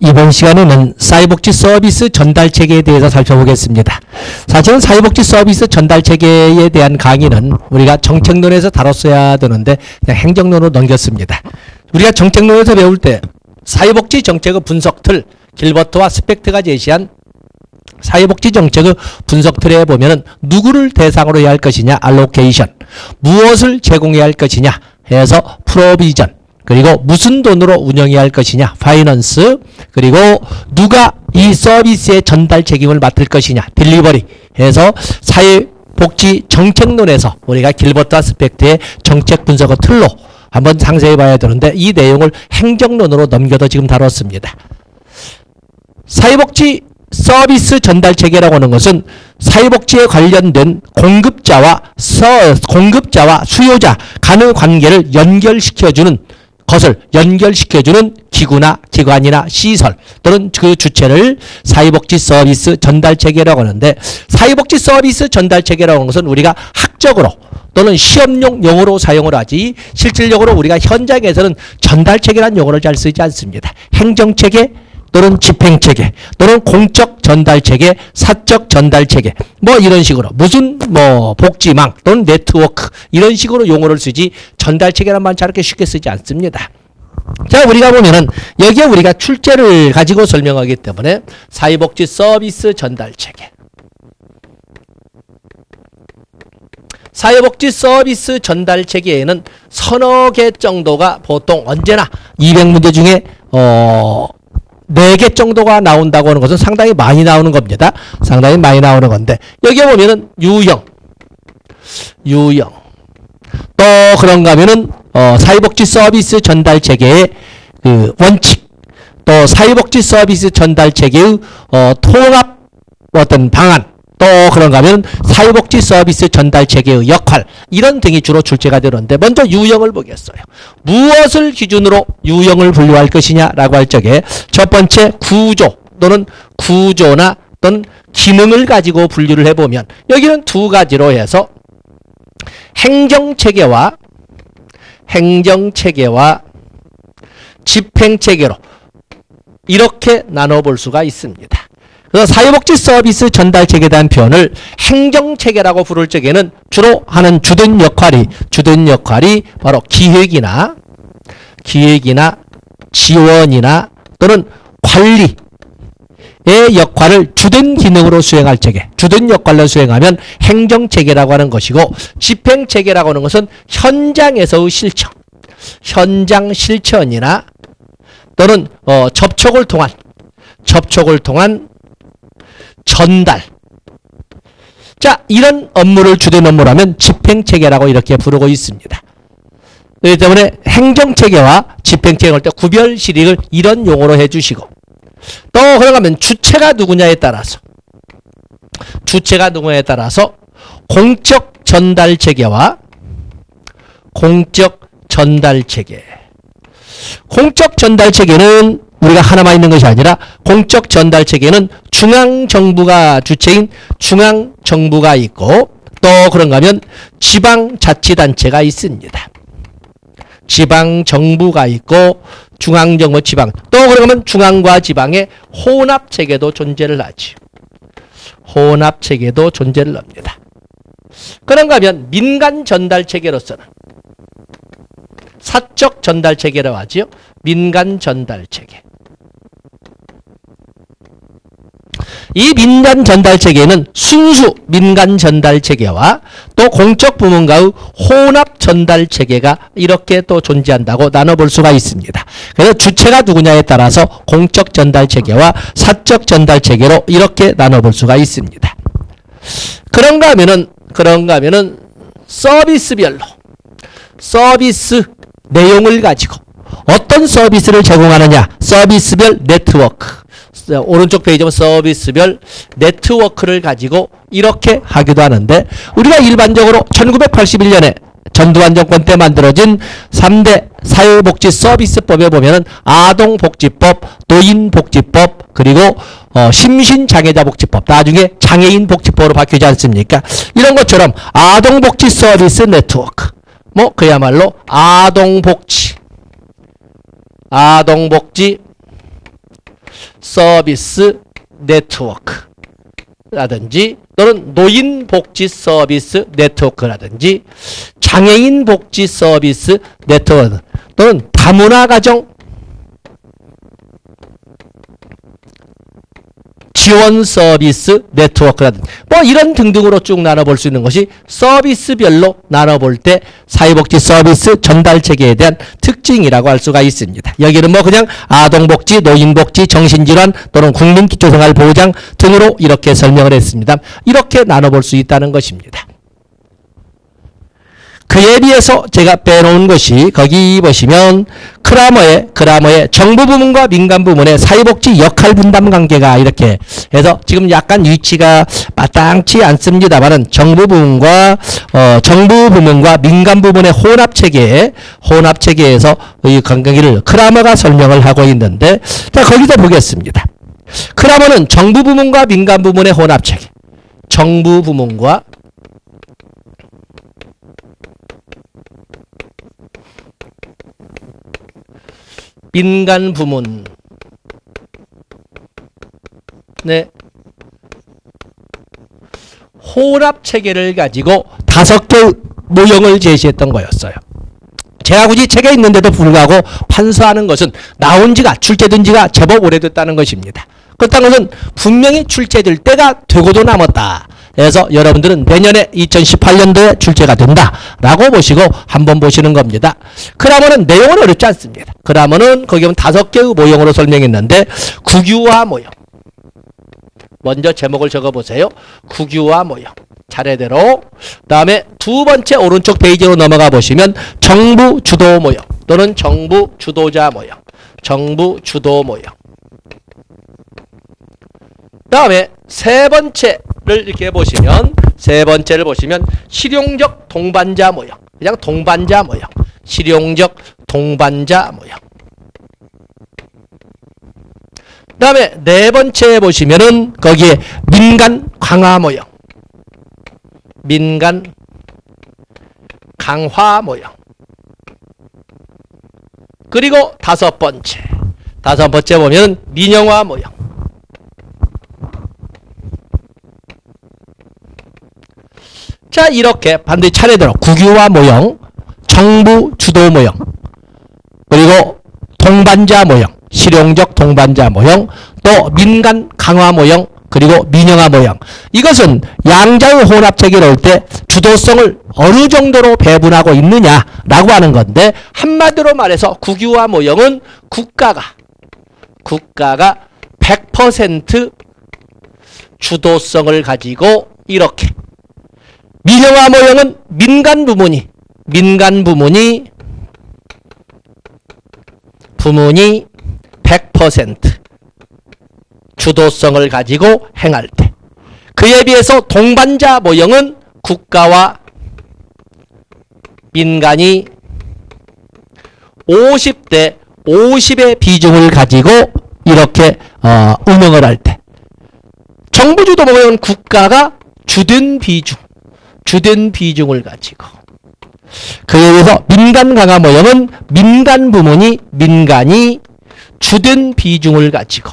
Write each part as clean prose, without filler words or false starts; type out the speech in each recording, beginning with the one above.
이번 시간에는 사회복지 서비스 전달 체계에 대해서 살펴보겠습니다. 사실은 사회복지 서비스 전달 체계에 대한 강의는 우리가 정책론에서 다뤘어야 되는데 그냥 행정론으로 넘겼습니다. 우리가 정책론에서 배울 때 사회복지 정책의 분석 틀, 길버트와 스펙트가 제시한 사회복지 정책의 분석 틀에 보면은 누구를 대상으로 해야 할 것이냐, 알로케이션, 무엇을 제공해야 할 것이냐 해서 프로비전, 그리고 무슨 돈으로 운영해야 할 것이냐, 파이낸스, 그리고 누가 이 서비스의 전달 책임을 맡을 것이냐, 딜리버리 해서 사회복지 정책론에서 우리가 길버트와 스펙트의 정책 분석의 틀로 한번 상세히 봐야 되는데 이 내용을 행정론으로 넘겨도 지금 다뤘습니다. 사회복지 서비스 전달 체계라고 하는 것은 사회복지에 관련된 공급자와 수요자 간의 관계를 연결시켜주는 것을 연결시켜주는 기구나 기관이나 시설 또는 그 주체를 사회복지 서비스 전달 체계라고 하는데, 사회복지 서비스 전달 체계라고 하는 것은 우리가 학적으로 또는 시험용 용어로 사용을 하지 실질적으로 우리가 현장에서는 전달 체계라는 용어를 잘 쓰지 않습니다. 행정체계 또는 집행체계 또는 공적 전달체계, 사적 전달체계 뭐 이런 식으로 무슨 뭐 복지망 또는 네트워크 이런 식으로 용어를 쓰지 전달체계란 말 저렇게 쉽게 쓰지 않습니다. 자, 우리가 보면은 여기에 우리가 출제를 가지고 설명하기 때문에 사회복지 서비스 전달체계, 사회복지 서비스 전달체계에는 서너 개 정도가 보통 언제나 200문제 중에 4개 정도가 나온다고 하는 것은 상당히 많이 나오는 겁니다. 상당히 많이 나오는 건데 여기에 보면은 유형 또 그런가 하면은 사회복지 서비스 전달 체계의 그 원칙, 또 사회복지 서비스 전달 체계의 통합 어떤 방안, 또 그런가 하면 사회복지 서비스 전달 체계의 역할, 이런 등이 주로 출제가 되는데 먼저 유형을 보겠어요. 무엇을 기준으로 유형을 분류할 것이냐라고 할 적에 첫 번째 구조 또는 구조나 또는 기능을 가지고 분류를 해보면 여기는 두 가지로 해서 행정체계와 집행체계로 이렇게 나눠볼 수가 있습니다. 그래서 사회복지 서비스 전달 체계에 대한 표현을 행정체계라고 부를 적에는 주로 하는 주된 역할이 바로 기획이나 지원이나 또는 관리의 역할을 주된 기능으로 수행할 적에, 주된 역할로 수행하면 행정체계라고 하는 것이고, 집행체계라고 하는 것은 현장에서의 실천, 현장 실천이나 또는 접촉을 통한 전달. 자, 이런 업무를 주된 업무라면 집행체계라고 이렇게 부르고 있습니다. 그렇기 때문에 행정체계와 집행체계를 때 구별시릭을 이런 용어로 해주시고, 또 그러면 주체가 누구냐에 따라서 공적 전달체계와 공적 전달체계는 우리가 하나만 있는 것이 아니라 공적 전달체계는 중앙정부가 주체인 중앙정부가 있고, 또 그런가 하면 지방자치단체가 있습니다. 지방정부가 있고 중앙정부, 지방, 또 그런가 하면 중앙과 지방의 혼합체계도 존재를 하지. 혼합체계도 존재를 합니다. 그런가 하면 민간 전달체계로서는 사적 전달체계라고 하지요. 민간 전달체계. 이 민간 전달체계는 순수 민간 전달체계와 또 공적 부문과의 혼합 전달체계가 이렇게 또 존재한다고 나눠볼 수가 있습니다. 그래서 주체가 누구냐에 따라서 공적 전달체계와 사적 전달체계로 이렇게 나눠볼 수가 있습니다. 그런가 하면은 서비스별로 서비스 내용을 가지고 어떤 서비스를 제공하느냐, 서비스별 네트워크, 오른쪽 페이지 보면 서비스별 네트워크를 가지고 이렇게 하기도 하는데, 우리가 일반적으로 1981년에 전두환 정권 때 만들어진 3대 사회복지 서비스법에 보면은 아동복지법, 노인복지법, 그리고 심신장애자복지법, 나중에 장애인복지법으로 바뀌지 않습니까? 이런 것처럼 아동복지 서비스 네트워크, 뭐 그야말로 아동복지 서비스 네트워크라든지 또는 노인 복지 서비스 네트워크라든지 장애인 복지 서비스 네트워크 또는 다문화 가정 지원 서비스 네트워크라든지 뭐 이런 등등으로 쭉 나눠볼 수 있는 것이 서비스별로 나눠볼 때 사회복지 서비스 전달 체계에 대한 특징이라고 할 수가 있습니다. 여기는 뭐 그냥 아동복지, 노인복지, 정신질환 또는 국민기초생활보장 등으로 이렇게 설명을 했습니다. 이렇게 나눠볼 수 있다는 것입니다. 그에 비해서 제가 빼놓은 것이 거기 보시면 크라머의 정부 부문과 민간 부문의 사회복지 역할 분담 관계가 이렇게 해서 지금 약간 위치가 마땅치 않습니다만은 정부 부문과 민간 부문의 혼합 체계에서 이 관계를 크라머가 설명을 하고 있는데 자 거기서 보겠습니다. 크라머는 정부 부문과 민간 부문의 혼합 체계, 정부 부문과 민간 부문 네 혼합 체계를 가지고 5개 모형을 제시했던 거였어요. 제가 굳이 책에 있는데도 불구하고 판서하는 것은 나온 지가 출제된 지가 제법 오래됐다는 것입니다. 그렇다는 것은 분명히 출제될 때가 되고도 남았다. 그래서 여러분들은 내년에 2018년도에 출제가 된다라고 보시고 한번 보시는 겁니다. 크라머는 내용은 어렵지 않습니다. 크라머는 거기 보면 5개의 모형으로 설명했는데 국유화 모형. 먼저 제목을 적어보세요. 국유화 모형. 차례대로. 다음에 두 번째 오른쪽 페이지로 넘어가 보시면 정부 주도 모형 또는 정부 주도자 모형. 정부 주도 모형. 다음에 세 번째를 이렇게 보시면 실용적 동반자 모형. 그냥 동반자 모형. 실용적 동반자 모형. 다음에 네 번째 보시면은 거기에 민간 강화 모형. 민간 강화 모형. 그리고 다섯 번째 보면 민영화 모형. 자 이렇게 반드시 차례대로 국유화 모형, 정부 주도 모형, 그리고 동반자 모형, 실용적 동반자 모형, 또 민간 강화 모형, 그리고 민영화 모형. 이것은 양자의 혼합체계로 올 때 주도성을 어느 정도로 배분하고 있느냐라고 하는 건데 한마디로 말해서 국유화 모형은 국가가 100% 주도성을 가지고 이렇게, 민영화 모형은 민간 부문이 100% 주도성을 가지고 행할 때, 그에 비해서 동반자 모형은 국가와 민간이 50대 50의 비중을 가지고 이렇게 운영을 할 때, 정부주도 모형은 국가가 주된 비중을 가지고, 그에 비해서 민간 강화 모형은 민간이 주된 비중을 가지고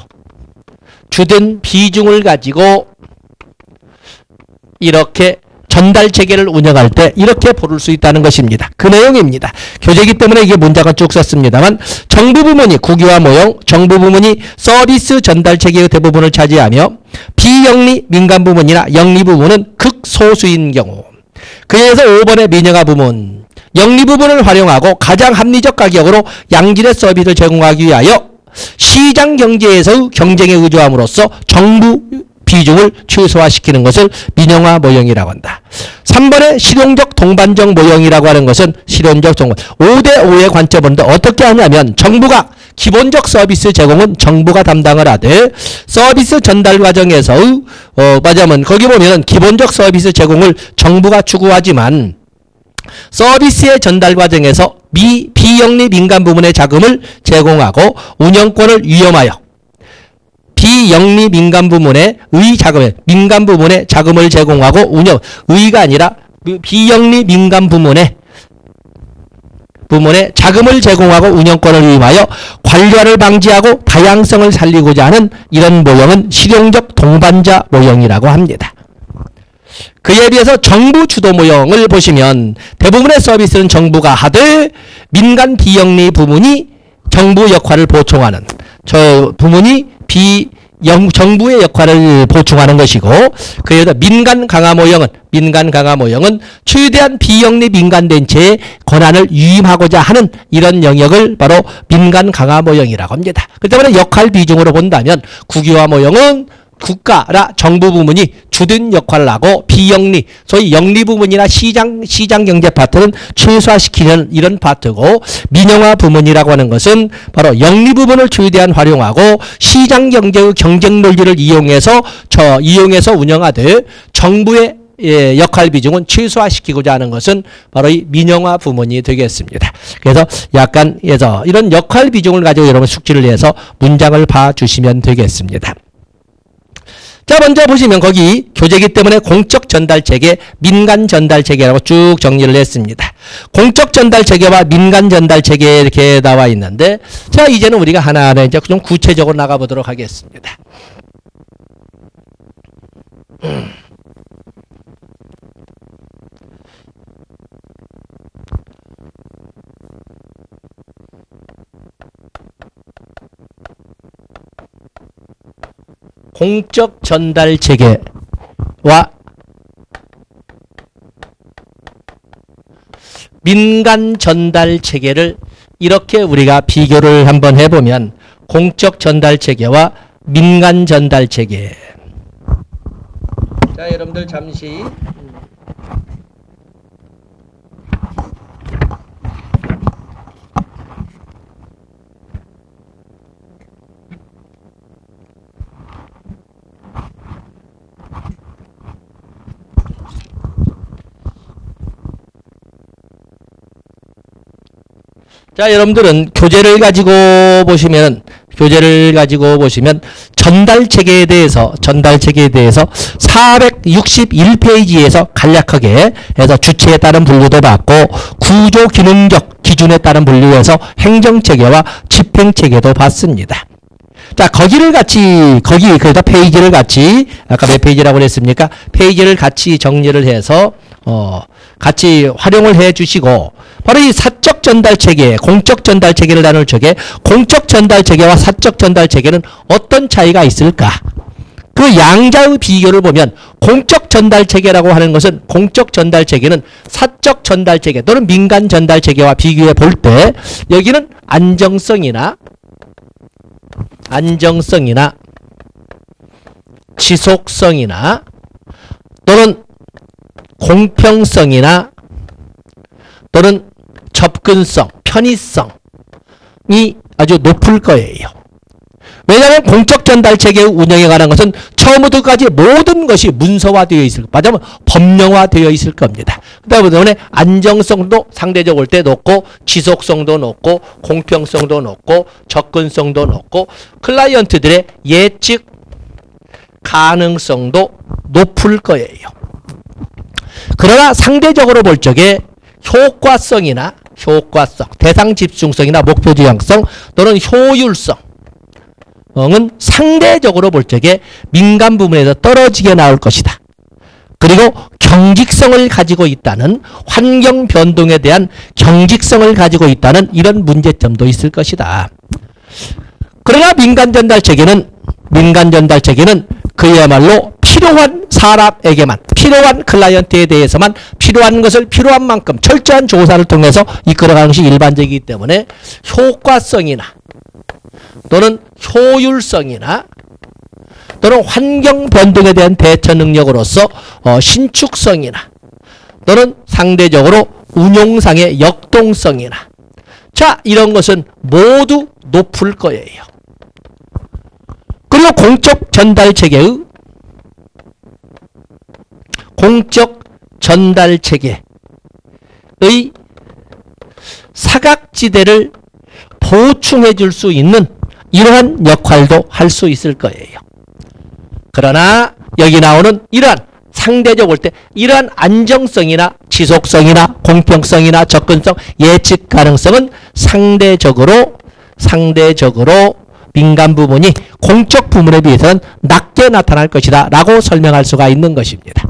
이렇게 전달 체계를 운영할 때 이렇게 부를 수 있다는 것입니다. 그 내용입니다. 교재이기 때문에 이게 문장을 쭉 썼습니다만, 정부 부문이 국유화 모형, 정부 부문이 서비스 전달 체계의 대부분을 차지하며 비영리 민간 부문이나 영리 부문은 극소수인 경우, 그에 의해서 5번의 민영화 부문, 영리 부분을 활용하고 가장 합리적 가격으로 양질의 서비스를 제공하기 위하여 시장 경제에서의 경쟁에 의존함으로써 정부 비중을 최소화시키는 것을 민영화 모형이라고 한다. 3번의 실용적 동반적 모형이라고 하는 것은 실용적 동반 5대5의 관점은 어떻게 하냐면, 정부가 기본적 서비스 제공은 정부가 담당을 하되 서비스 전달 과정에서의 맞으면 거기 보면 기본적 서비스 제공을 정부가 추구하지만 서비스의 전달 과정에서 비영리 민간 부문의 자금을 제공하고 운영권을 위험하여 비영리 민간 부문의 민간 부문의 자금을 제공하고 의가 아니라 비영리 민간 부문의 부문에 자금을 제공하고 운영권을 위임하여 관료화를 방지하고 다양성을 살리고자 하는 이런 모형은 실용적 동반자 모형이라고 합니다. 그에 비해서 정부 주도 모형을 보시면 대부분의 서비스는 정부가 하되 민간 비영리 부문이 정부 역할을 보충하는 저 부문이 정부의 역할을 보충하는 것이고 그래서 민간 강화 모형은 최대한 비영리 민간단체의 권한을 위임하고자 하는 이런 영역을 바로 민간 강화 모형이라고 합니다. 그 때문에 역할 비중으로 본다면 국유화 모형은 국가나 정부 부문이 주된 역할을 하고 비영리, 소위 영리 부문이나 시장 경제 파트는 최소화시키는 이런 파트고 민영화 부문이라고 하는 것은 바로 영리 부분을 최대한 활용하고 시장 경제의 경쟁 논리를 이용해서 운영하되 정부의 역할 비중은 최소화시키고자 하는 것은 바로 이 민영화 부문이 되겠습니다. 그래서 이런 역할 비중을 가지고 여러분 숙지를 해서 문장을 봐주시면 되겠습니다. 자, 먼저 보시면 거기 교재이기 때문에 공적 전달 체계, 민간 전달 체계라고 쭉 정리를 했습니다. 공적 전달 체계와 민간 전달 체계 이렇게 나와 있는데, 자, 이제는 우리가 하나하나 이제 좀 구체적으로 나가보도록 하겠습니다. 공적 전달 체계와 민간 전달 체계를 이렇게 우리가 비교를 한번 해보면 공적 전달 체계와 민간 전달 체계. 자, 여러분들 잠시 자, 여러분들은 교재를 가지고 보시면 전달 체계에 대해서 461페이지에서 간략하게 해서 주체에 따른 분류도 받고 구조 기능적 기준에 따른 분류에서 행정 체계와 집행 체계도 받습니다. 자, 거기다 페이지를 같이 아까 몇 페이지라고 그랬습니까? 페이지를 같이 정리를 해서 같이 활용을 해 주시고 바로 이 사적 전달 체계, 공적 전달 체계를 나눌 적에 공적 전달 체계와 사적 전달 체계는 어떤 차이가 있을까? 그 양자의 비교를 보면 공적 전달 체계라고 하는 것은 공적 전달 체계는 사적 전달 체계 또는 민간 전달 체계와 비교해 볼 때 여기는 안정성이나 지속성이나 또는 공평성이나 또는 접근성, 편의성이 아주 높을 거예요. 왜냐하면 공적 전달 체계의 운영에 관한 것은 처음부터 끝까지 모든 것이 문서화되어 있을, 맞아면 법령화되어 있을 겁니다. 그렇기 때문에 안정성도 상대적으로 볼 때 높고 지속성도 높고 공평성도 높고 접근성도 높고 클라이언트들의 예측 가능성도 높을 거예요. 그러나 상대적으로 볼 적에 효과성, 대상 집중성이나 목표 지향성 또는 효율성은 상대적으로 볼 적에 민간 부문에서 떨어지게 나올 것이다. 그리고 경직성을 가지고 있다는, 환경 변동에 대한 경직성을 가지고 있다는 이런 문제점도 있을 것이다. 그러나 민간 전달 체계는 그야말로 필요한 사람에게만, 필요한 클라이언트에 대해서만 필요한 것을 필요한 만큼 철저한 조사를 통해서 이끌어가는 것이 일반적이기 때문에 효과성이나 또는 효율성이나 또는 환경 변동에 대한 대처 능력으로서 신축성이나 또는 상대적으로 운용상의 역동성이나 자, 이런 것은 모두 높을 거예요. 그리고 공적 전달 체계의 사각지대를 보충해 줄 수 있는 이러한 역할도 할 수 있을 거예요. 그러나 여기 나오는 이러한 상대적으로 볼 때 이러한 안정성이나 지속성이나 공평성이나 접근성, 예측 가능성은 상대적으로 민간 부문이 공적 부문에 비해서는 낮게 나타날 것이다 라고 설명할 수가 있는 것입니다.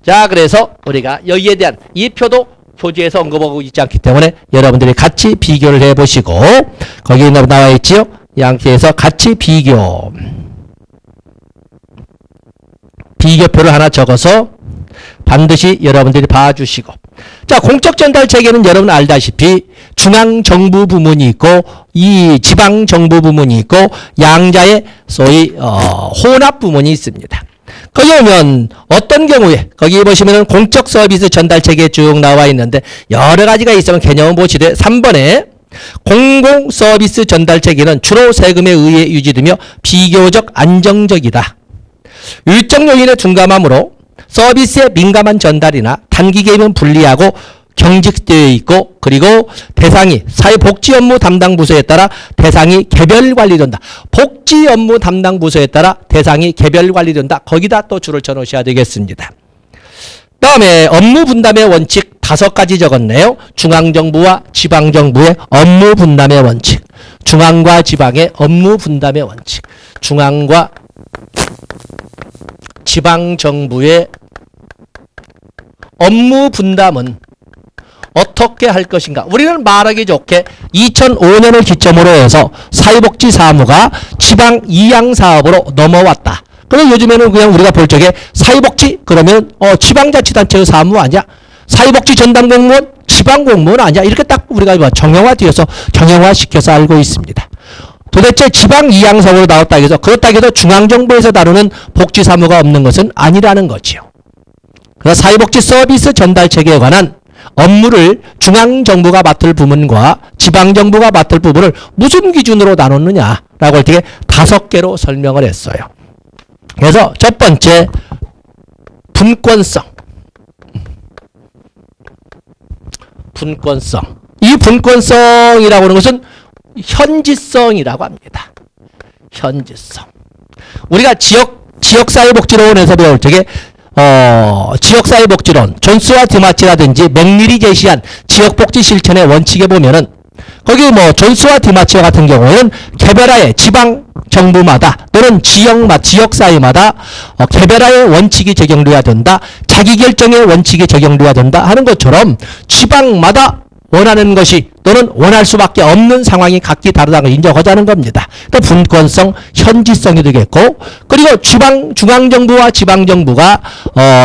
자, 그래서 우리가 여기에 대한 이 표도 표지에서 언급하고 있지 않기 때문에 여러분들이 같이 비교를 해보시고, 거기에 나와 있지요. 양키에서 같이 비교표를 하나 적어서 반드시 여러분들이 봐주시고, 자, 공적 전달 체계는 여러분 알다시피 중앙정부 부문이 있고 이 지방정부 부문이 있고 양자의 소위 혼합 부문이 있습니다. 거기 오면 어떤 경우에 거기 보시면은 공적 서비스 전달 체계 쭉 나와 있는데 여러 가지가 있으면 개념을 보시되 3번에 공공 서비스 전달 체계는 주로 세금에 의해 유지되며 비교적 안정적이다. 일정 요인에 둔감하므로 서비스에 민감한 전달이나 단기 개입은 불리하고 경직되어 있고, 그리고 대상이 사회복지 업무 담당 부서에 따라 대상이 개별 관리된다. 복지 업무 담당 부서에 따라 대상이 개별 관리된다. 거기다 또 줄을 쳐 놓으셔야 되겠습니다. 다음에 업무 분담의 원칙 5가지 적었네요. 중앙정부와 지방정부의 업무 분담의 원칙. 중앙과 지방의 업무 분담의 원칙. 중앙과 지방정부의 업무 분담은 어떻게 할 것인가? 우리는 말하기 좋게 2005년을 기점으로 해서 사회복지 사무가 지방 이양사업으로 넘어왔다. 그래서 요즘에는 그냥 우리가 볼 적에 사회복지 그러면 지방자치단체의 사무 아니야? 사회복지 전담 공무원 지방 공무원 아니야? 이렇게 딱 우리가 정형화되어서 정형화시켜서 알고 있습니다. 도대체 지방 이양사업으로 나왔다 해서 그렇다고 해서 중앙정부에서 다루는 복지사무가 없는 것은 아니라는 거지요. 그래서 사회복지 서비스 전달 체계에 관한 업무를 중앙정부가 맡을 부문과 지방정부가 맡을 부문을 무슨 기준으로 나눴느냐라고 할 때 5개로 설명을 했어요. 그래서 첫 번째, 분권성. 이 분권성이라고 하는 것은 현지성이라고 합니다. 현지성. 우리가 지역사회복지론에서 배울 적에 지역사회복지론, 존스와 디마치라든지 맥밀이 제시한 지역복지 실천의 원칙에 보면은 거기 존스와 디마치 같은 경우에는 개별화의 지방정부마다 또는 지역사회마다 개별화의 원칙이 적용돼야 된다. 자기결정의 원칙이 적용돼야 된다 하는 것처럼 지방마다 원하는 것이 또는 원할 수밖에 없는 상황이 각기 다르다는 걸 인정하자는 겁니다. 또 분권성, 현지성이 되겠고, 그리고 중앙정부와 지방정부가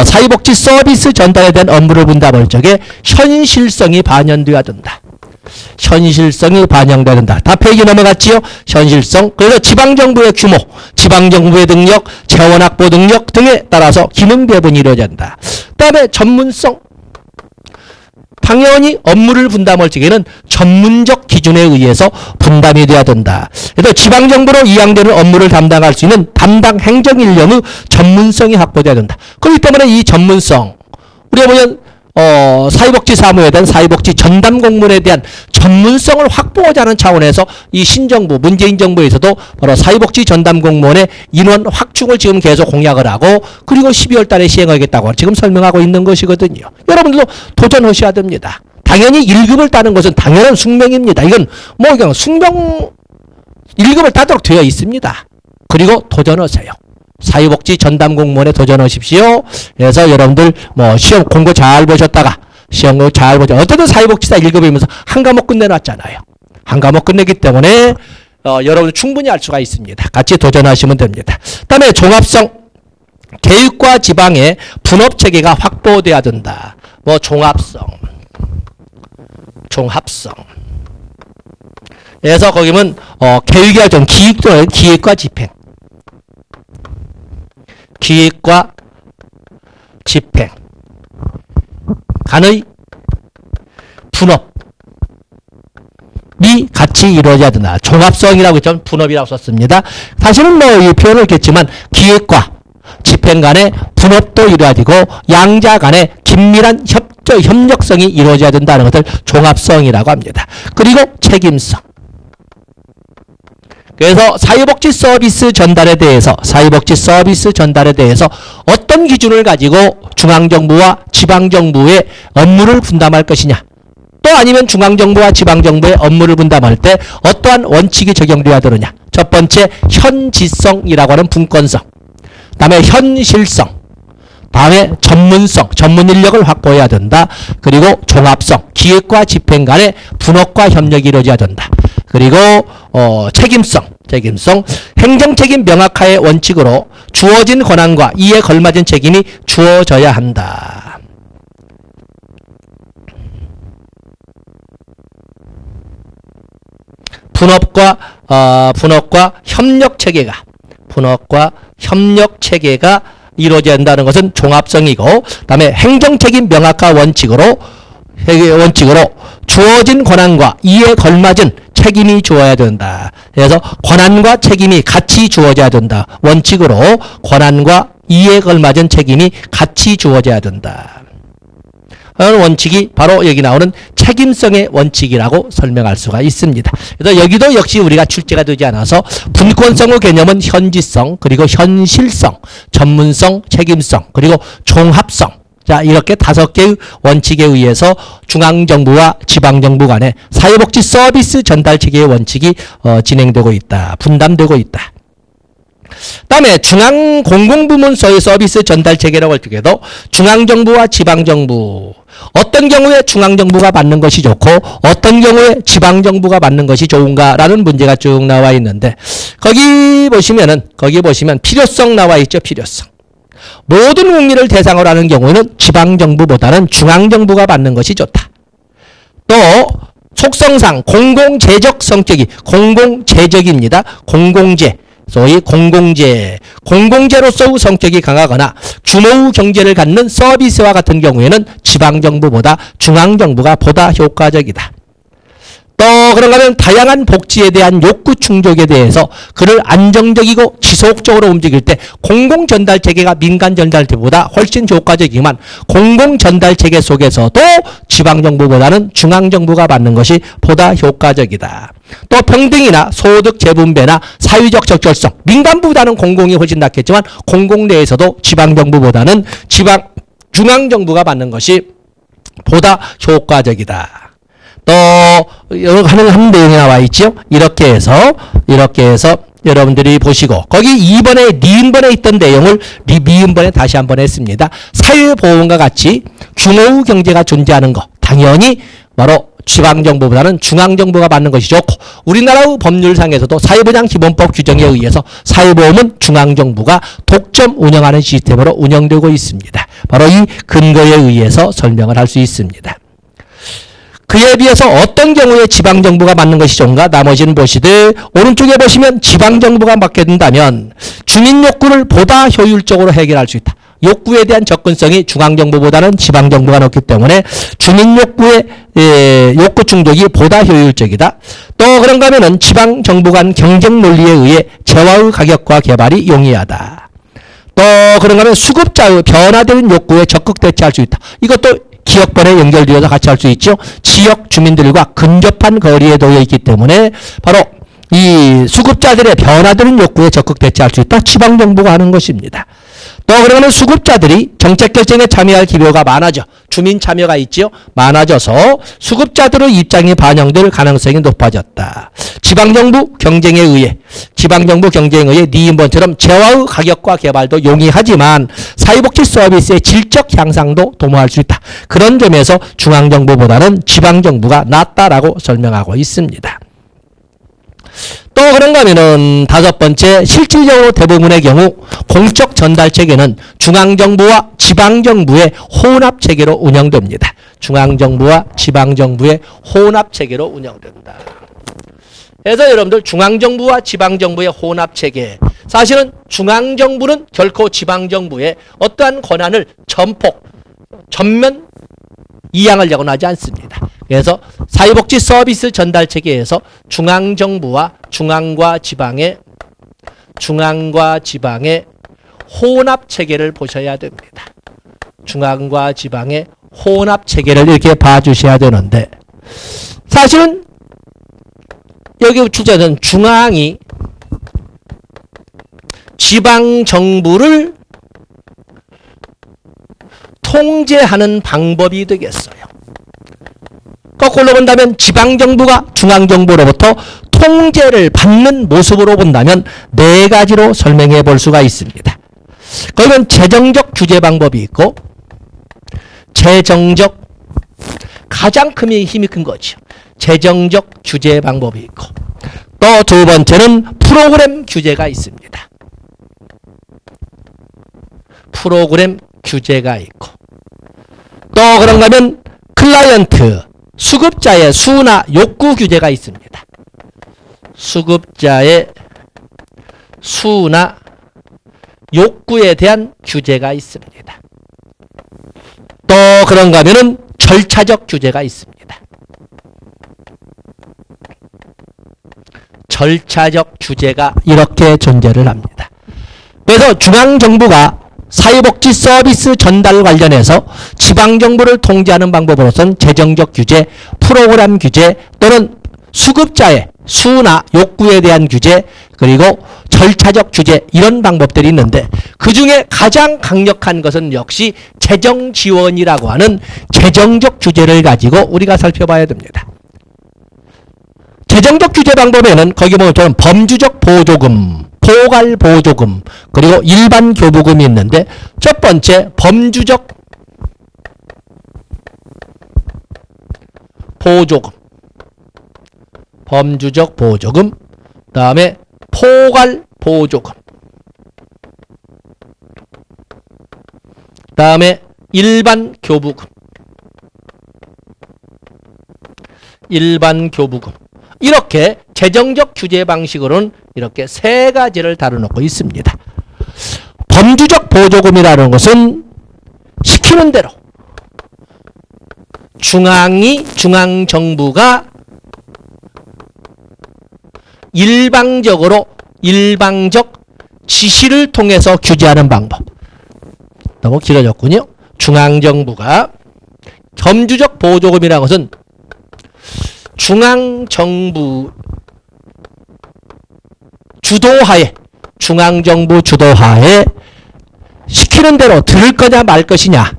사회복지 서비스 전달에 대한 업무를 분담할 적에 현실성이 반영돼야 된다. 현실성이 반영돼야 된다. 다 페이지 넘어갔지요? 현실성. 그래서 지방정부의 규모, 지방정부의 능력, 재원 확보 능력 등에 따라서 기능 배분이 이루어져야 된다. 그 다음에 전문성. 당연히 업무를 분담할 적에는 전문적 기준에 의해서 분담이 돼야 된다. 그래서 지방정부로 이양되는 업무를 담당할 수 있는 담당 행정인력의 전문성이 확보돼야 된다. 그렇기 때문에 이 전문성, 우리가 보면 사회복지 사무에 대한 사회복지 전담 공무원에 대한 전문성을 확보하자는 차원에서 이 신정부, 문재인 정부에서도 바로 사회복지 전담 공무원의 인원 확충을 지금 계속 공약을 하고, 그리고 12월 달에 시행하겠다고 지금 설명하고 있는 것이거든요. 여러분들도 도전하셔야 됩니다. 당연히 1급을 따는 것은 당연한 숙명입니다. 이건 그냥 숙명 1급을 따도록 되어 있습니다. 그리고 도전하세요. 사회복지 전담 공무원에 도전하십시오. 그래서 여러분들 시험 공고 잘 보셨다가 시험 공고 잘 보죠. 어쨌든 사회복지사 1급이면서 한 과목 끝내놨잖아요. 한 과목 끝내기 때문에 여러분들 충분히 할 수가 있습니다. 같이 도전하시면 됩니다. 그다음에 종합성. 계획과 지방의 분업 체계가 확보돼야 된다. 종합성. 그래서 거기면 계획이 좀 기획과 집행. 기획과 집행 간의 분업이 같이 이루어져야 된다. 종합성이라고 했지만 분업이라고 썼습니다. 사실은 이 표현을 했지만 기획과 집행 간의 분업도 이루어지고 양자 간의 긴밀한 협력성이 이루어져야 된다는 것을 종합성이라고 합니다. 그리고 책임성. 그래서 사회복지 서비스 전달에 대해서 어떤 기준을 가지고 중앙정부와 지방정부의 업무를 분담할 것이냐, 또 아니면 중앙정부와 지방정부의 업무를 분담할 때 어떠한 원칙이 적용되어야 되느냐. 첫 번째, 현지성이라고 하는 분권성, 다음에 현실성, 다음에 전문성, 전문 인력을 확보해야 된다. 그리고 종합성, 기획과 집행 간의 분업과 협력이 이루어져야 된다. 그리고 책임성, 행정책임 명확화의 원칙으로 주어진 권한과 이에 걸맞은 책임이 주어져야 한다. 분업과 협력 체계가 이루어져야 한다는 것은 종합성이고, 그다음에 행정책임 명확화 원칙으로 주어진 권한과 이에 걸맞은 책임이 주어야 된다. 그래서 권한과 책임이 같이 주어져야 된다. 원칙으로 권한과 이에 걸맞은 책임이 같이 주어져야 된다. 원칙이 바로 여기 나오는 책임성의 원칙이라고 설명할 수가 있습니다. 그래서 여기도 역시 우리가 출제가 되지 않아서 분권성의 개념은 현지성, 그리고 현실성, 전문성, 책임성, 그리고 종합성, 자, 이렇게 5개의 원칙에 의해서 중앙정부와 지방정부 간의 사회복지 서비스 전달 체계의 원칙이 진행되고 있다. 분담되고 있다. 다음에 중앙공공부문서의 서비스 전달 체계라고 할 적에도 중앙정부와 지방정부, 어떤 경우에 중앙정부가 받는 것이 좋고 어떤 경우에 지방정부가 받는 것이 좋은가라는 문제가 쭉 나와 있는데, 거기 보시면 필요성 나와 있죠. 필요성. 모든 국민을 대상으로 하는 경우에는 지방정부보다는 중앙정부가 받는 것이 좋다. 또 속성상 공공재적 성격이 공공재적입니다. 공공재, 소위 공공재로서의 성격이 강하거나 규모의 경제를 갖는 서비스와 같은 경우에는 지방정부보다 중앙정부가 보다 효과적이다. 또 그런가 하면 다양한 복지에 대한 욕구 충족에 대해서 그를 안정적이고 지속적으로 움직일 때 공공전달체계가 민간전달체보다 훨씬 효과적이지만, 공공전달체계 속에서도 지방정부보다는 중앙정부가 받는 것이 보다 효과적이다. 또 평등이나 소득 재분배나 사회적 적절성, 민간보다는 공공이 훨씬 낫겠지만 공공 내에서도 지방정부보다는 중앙정부가 받는 것이 보다 효과적이다. 또 하는 내용이 나와 있죠. 이렇게 해서 여러분들이 보시고, 거기 2번에 니은번에 있던 내용을 미은번에 다시 한번 했습니다. 사회보험과 같이 규모의 경제가 존재하는 것, 당연히 바로 지방정부보다는 중앙정부가 받는 것이 좋고, 우리나라의 법률상에서도 사회보장기본법 규정에 의해서 사회보험은 중앙정부가 독점 운영하는 시스템으로 운영되고 있습니다. 바로 이 근거에 의해서 설명을 할 수 있습니다. 그에 비해서 어떤 경우에 지방정부가 받는 것이 좋은가? 나머지는 보시되, 오른쪽에 보시면 지방정부가 맡게 된다면 주민 욕구를 보다 효율적으로 해결할 수 있다. 욕구에 대한 접근성이 중앙정부보다는 지방정부가 높기 때문에 주민 욕구의 욕구 충족이 보다 효율적이다. 또 그런가 하면은 지방정부 간 경쟁 논리에 의해 재화의 가격과 개발이 용이하다. 또 그런가 하면 수급자의 변화되는 욕구에 적극 대처할 수 있다. 이것도 기업번에 연결되어서 같이 할 수 있죠. 지역 주민들과 근접한 거리에 놓여 있기 때문에 바로 이 수급자들의 변화되는 욕구에 적극 대처할 수 있다. 지방정부가 하는 것입니다. 또 그러면 수급자들이 정책 결정에 참여할 기회가 많아져. 주민 참여가 있죠. 많아져서 수급자들의 입장이 반영될 가능성이 높아졌다. 지방정부 경쟁에 의해 니은번처럼 재화의 가격과 개발도 용이하지만 사회복지 서비스의 질적 향상도 도모할 수 있다. 그런 점에서 중앙정부보다는 지방정부가 낫다라고 설명하고 있습니다. 또 그런가 하면은 5번째, 실질적으로 대부분의 경우 공적 전달 체계는 중앙정부와 지방정부의 혼합 체계로 운영됩니다. 중앙정부와 지방정부의 혼합 체계로 운영된다. 그래서 여러분들 중앙정부와 지방정부의 혼합 체계, 사실은 중앙정부는 결코 지방정부의 어떠한 권한을 전면 이양하려고는 하지 않습니다. 그래서 사회복지 서비스 전달 체계에서 중앙과 지방의 혼합 체계를 보셔야 됩니다. 중앙과 지방의 혼합 체계를 이렇게 봐주셔야 되는데, 사실은 여기 출제는 중앙이 지방정부를 통제하는 방법이 되겠어요. 거꾸로 본다면 지방정부가 중앙정부로부터 통제를 받는 모습으로 본다면 네 가지로 설명해 볼 수가 있습니다. 그러면 재정적 규제 방법이 있고, 재정적, 가장 힘이 큰 거죠. 재정적 규제 방법이 있고, 또 두 번째는 프로그램 규제가 있습니다. 프로그램 규제가 있고, 또 그런가 하면 클라이언트, 수급자의 수나 욕구 규제가 있습니다. 수급자의 수나 욕구에 대한 규제가 있습니다. 또 그런가 하면은 절차적 규제가 있습니다. 절차적 규제가 이렇게 존재를 합니다. 그래서 중앙정부가 사회복지 서비스 전달 관련해서 지방정부를 통제하는 방법으로서는 재정적 규제, 프로그램 규제 또는 수급자의 수나 욕구에 대한 규제, 그리고 절차적 규제, 이런 방법들이 있는데 그중에 가장 강력한 것은 역시 재정지원이라고 하는 재정적 규제를 가지고 우리가 살펴봐야 됩니다. 재정적 규제 방법에는 거기 보면 저는 범주적 보조금, 포괄 보조금, 그리고 일반 교부금이 있는데, 첫 번째 범주적 보조금, 범주적 보조금, 다음에 포괄 보조금, 다음에 일반 교부금, 일반 교부금. 이렇게 재정적 규제 방식으로는 이렇게 세 가지를 다뤄놓고 있습니다. 범주적 보조금이라는 것은 시키는 대로 중앙정부가 일방적 지시를 통해서 규제하는 방법. 너무 길어졌군요. 중앙정부가, 범주적 보조금이라는 것은 중앙정부 주도하에, 중앙정부 주도하에 시키는 대로 들을 거냐 말 것이냐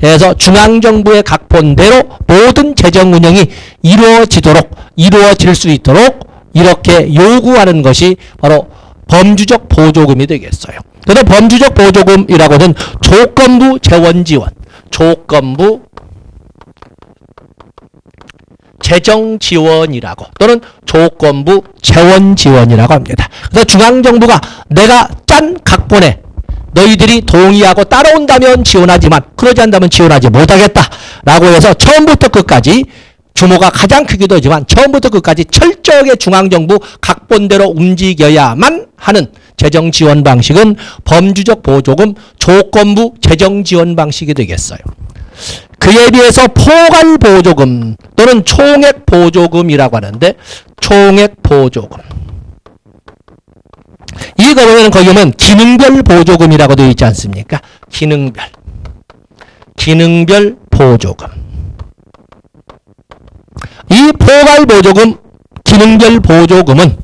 해서 중앙정부의 각본대로 모든 재정 운영이 이루어질 수 있도록 이렇게 요구하는 것이 바로 범주적 보조금이 되겠어요. 그래서 범주적 보조금이라고는 조건부 재원 지원, 조건부 재정 지원이라고 또는 조건부 재원 지원이라고 합니다. 그래서 중앙정부가 내가 짠 각본에 너희들이 동의하고 따라온다면 지원하지만 그러지 않다면 지원하지 못하겠다라고 해서 처음부터 끝까지, 규모가 가장 크기도 하지만 처음부터 끝까지 철저하게 중앙정부 각본대로 움직여야만 하는 재정 지원 방식은 범주적 보조금, 조건부 재정 지원 방식이 되겠어요. 그에 비해서 포괄 보조금 또는 총액 보조금이라고 하는데, 총액 보조금, 이거 보면 거기 보면 기능별 보조금이라고 되어 있지 않습니까? 기능별 보조금. 이 포괄 보조금, 기능별 보조금은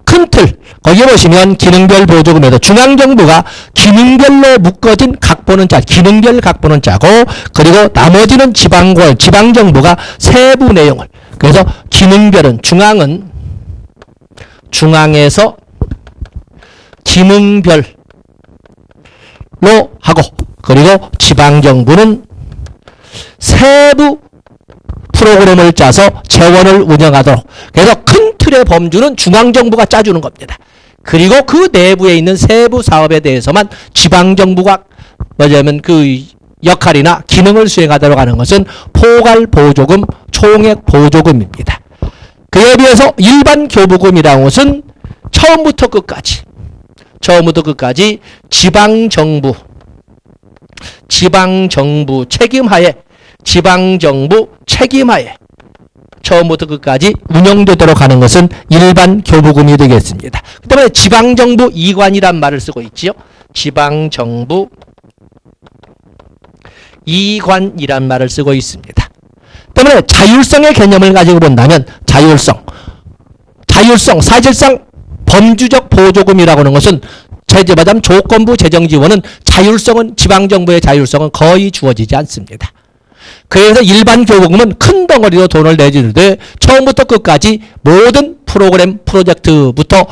큰 틀, 거기 보시면 기능별 보조금에도 중앙정부가 기능별로 묶어진 각본은 기능별 각본은 짜고, 그리고 나머지는 지방정부가 세부 내용을, 그래서 기능별은 중앙에서 기능별로 하고, 그리고 지방정부는 세부 프로그램을 짜서 재원을 운영하도록. 그래서 큰 틀의 범주는 중앙정부가 짜주는 겁니다. 그리고 그 내부에 있는 세부 사업에 대해서만 지방정부가 뭐냐면 그 역할이나 기능을 수행하도록 하는 것은 포괄 보조금, 총액 보조금입니다. 그에 비해서 일반 교부금이라는 것은 처음부터 끝까지 지방정부 책임하에 처음부터 끝까지 운영되도록 하는 것은 일반 교부금이 되겠습니다. 그 다음에 지방정부 이관이란 말을 쓰고 있지요. 지방정부 이관이란 말을 쓰고 있습니다. 때문에 자율성의 개념을 가지고 본다면 자율성, 사실상 범주적 보조금이라고 하는 것은 말하자면 조건부 재정 지원은 자율성은 지방정부의 자율성은 거의 주어지지 않습니다. 그래서 일반 교부금은 큰 덩어리로 돈을 내주는데 처음부터 끝까지 모든 프로그램 프로젝트부터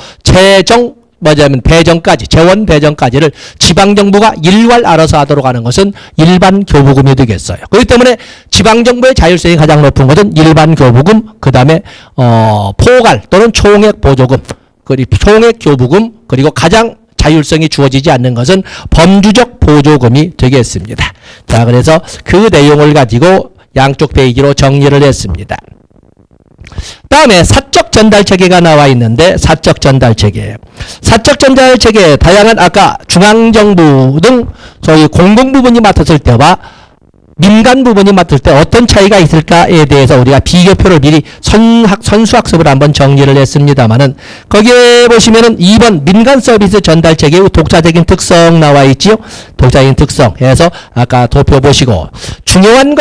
배정까지 재원 배정까지를 지방정부가 일괄 알아서 하도록 하는 것은 일반 교부금이 되겠어요. 그렇기 때문에 지방정부의 자율성이 가장 높은 것은 일반 교부금, 그 다음에 포괄 또는 총액 보조금, 그리고 총액 교부금, 그리고 가장 자율성이 주어지지 않는 것은 범주적 보조금이 되겠습니다. 자, 그래서 그 내용을 가지고 양쪽 페이지로 정리를 했습니다. 다음에 사적 전달 체계가 나와 있는데, 사적 전달 체계. 사적 전달 체계 다양한 아까 중앙정부 등 저희 공공 부분이 맡았을 때와 민간 부분이 맡을 때 어떤 차이가 있을까에 대해서 우리가 비교표를 미리 선수학습을 한번 정리를 했습니다만은, 거기에 보시면은 2번 민간 서비스 전달 체계의 독자적인 특성 나와 있지요. 독자적인 특성 해서 아까 도표 보시고, 중요한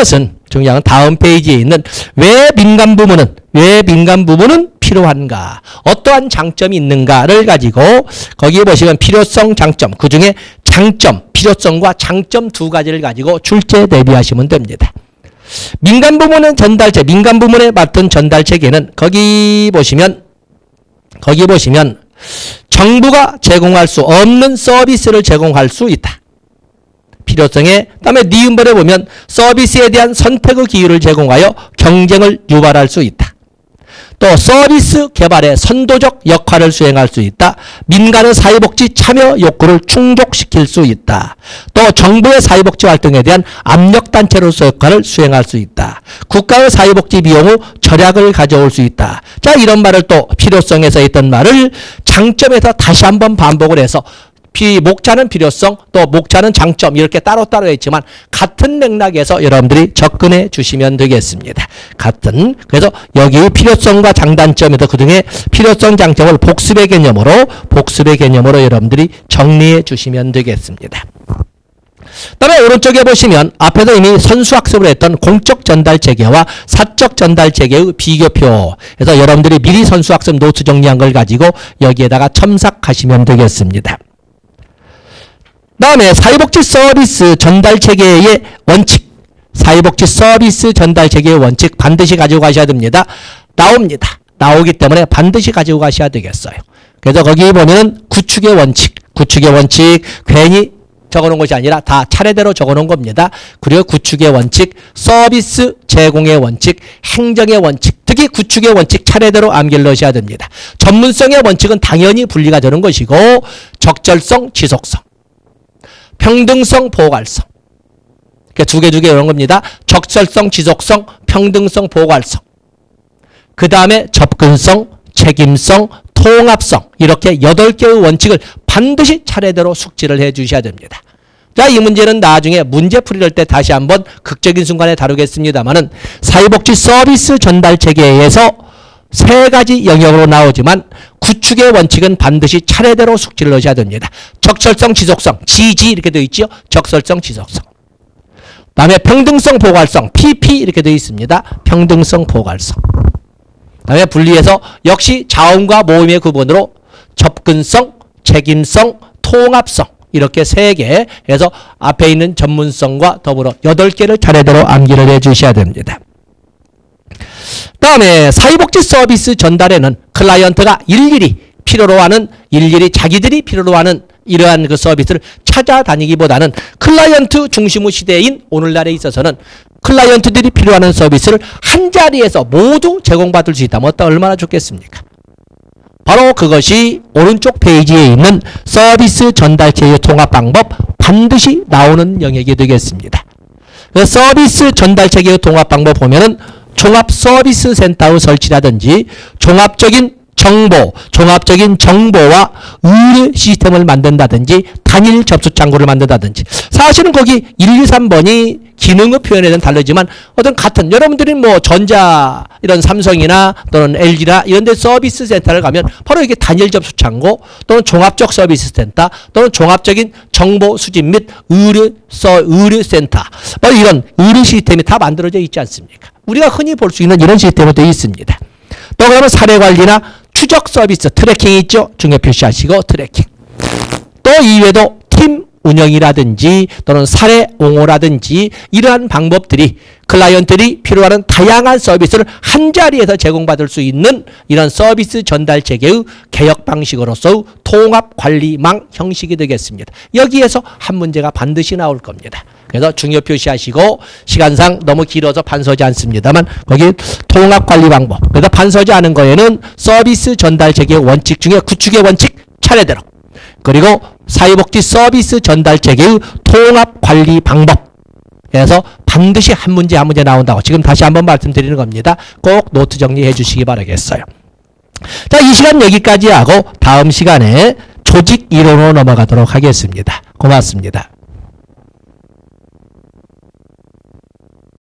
다음 페이지에 있는 왜 민간 부문은 필요한가, 어떠한 장점이 있는가를 가지고 거기에 보시면 필요성, 장점, 그 중에 장점, 필요성과 장점 두 가지를 가지고 출제 대비하시면 됩니다. 민간 부문의 맡은 전달체계는 거기 보시면 정부가 제공할 수 없는 서비스를 제공할 수 있다. 필요성에, 그다음에 니은번에 보면 서비스에 대한 선택의 기회를 제공하여 경쟁을 유발할 수 있다. 또 서비스 개발의 선도적 역할을 수행할 수 있다. 민간의 사회복지 참여 욕구를 충족시킬 수 있다. 또 정부의 사회복지 활동에 대한 압력단체로서 역할을 수행할 수 있다. 국가의 사회복지 비용의 절약을 가져올 수 있다. 자, 이런 말을 또 필요성에서 했던 말을 장점에서 다시 한번 반복을 해서 목차는 필요성, 또 목차는 장점, 이렇게 따로따로 했지만 같은 맥락에서 여러분들이 접근해 주시면 되겠습니다. 그래서 여기 필요성과 장단점에서 그중에 필요성, 장점을 복습의 개념으로 여러분들이 정리해 주시면 되겠습니다. 다음에 오른쪽에 보시면 앞에서 이미 선수학습을 했던 공적 전달 체계와 사적 전달 체계의 비교표. 그래서 여러분들이 미리 선수학습 노트 정리한 걸 가지고 여기에다가 첨삭하시면 되겠습니다. 다음에 사회복지 서비스 전달 체계의 원칙, 반드시 가지고 가셔야 됩니다. 나오기 때문에 반드시 가지고 가셔야 되겠어요. 그래서 거기 보면은 구축의 원칙 괜히 적어놓은 것이 아니라 다 차례대로 적어놓은 겁니다. 그리고 구축의 원칙, 서비스 제공의 원칙, 행정의 원칙, 특히 구축의 원칙 차례대로 암기를 넣으셔야 됩니다. 전문성의 원칙은 당연히 분리가 되는 것이고, 적절성, 지속성, 평등성, 포괄성. 두 개 이런 겁니다. 적절성, 지속성, 평등성, 포괄성. 그 다음에 접근성, 책임성, 통합성. 이렇게 8개의 원칙을 반드시 차례대로 숙지를 해 주셔야 됩니다. 자, 이 문제는 나중에 문제 풀이할 때 다시 한번 극적인 순간에 다루겠습니다만은, 사회복지 서비스 전달 체계에서 3가지 영역으로 나오지만 구축의 원칙은 반드시 차례대로 숙지를 넣으셔야 됩니다. 적절성, 지속성, GG 이렇게 되어 있죠. 적절성, 지속성. 다음에 평등성, 포괄성, PP 이렇게 되어 있습니다. 평등성, 포괄성. 다음에 분리해서 역시 자원과 모임의 구분으로 접근성, 책임성, 통합성, 이렇게 3개. 그래서 앞에 있는 전문성과 더불어 8개를 차례대로 암기를 해 주셔야 됩니다. 다음에 사회복지 서비스 전달에는 클라이언트가 일일이 자기들이 필요로 하는 이러한 그 서비스를 찾아다니기보다는 클라이언트 중심의 시대인 오늘날에 있어서는 클라이언트들이 필요하는 서비스를 한 자리에서 모두 제공받을 수 있다면 얼마나 좋겠습니까? 바로 그것이 오른쪽 페이지에 있는 서비스 전달체의 통합 방법, 반드시 나오는 영역이 되겠습니다. 그 서비스 전달체계의 통합 방법 보면은 종합 서비스 센터의 설치라든지 종합적인 정보와 의뢰 시스템을 만든다든지 단일 접수 창구를 만든다든지, 사실은 거기 1, 2, 3번이 기능의 표현에 대한 다르지만 어떤 같은, 여러분들이 뭐 전자 이런 삼성이나 또는 LG나 이런 데 서비스 센터를 가면 바로 이게 단일 접수 창구 또는 종합적 서비스 센터 또는 종합적인 정보 수집 및 의뢰 센터, 바로 이런 의뢰 시스템이 다 만들어져 있지 않습니까? 우리가 흔히 볼 수 있는 이런 시스템이 되어 있습니다. 또 그러면 사례 관리나 추적 서비스, 트래킹 있죠? 중에 표시하시고 트래킹. 또 이외에도 팀 운영이라든지 또는 사례 옹호라든지 이러한 방법들이 클라이언트들이 필요하는 다양한 서비스를 한자리에서 제공받을 수 있는 이런 서비스 전달 체계의 개혁 방식으로서 통합관리망 형식이 되겠습니다. 여기에서 한 문제가 반드시 나올 겁니다. 그래서 중요 표시하시고 시간상 너무 길어서 반서지 않습니다만 거기 통합관리 방법. 그래서 반서지 않은 거에는 서비스 전달 체계의 원칙 중에 구축의 원칙 차례대로 그리고 사회복지 서비스 전달 체계의 통합관리 방법. 그래서 반드시 한 문제 한 문제 나온다고 지금 다시 한번 말씀드리는 겁니다. 꼭 노트 정리해 주시기 바라겠어요. 자, 이 시간 여기까지 하고 다음 시간에 조직 이론으로 넘어가도록 하겠습니다. 고맙습니다.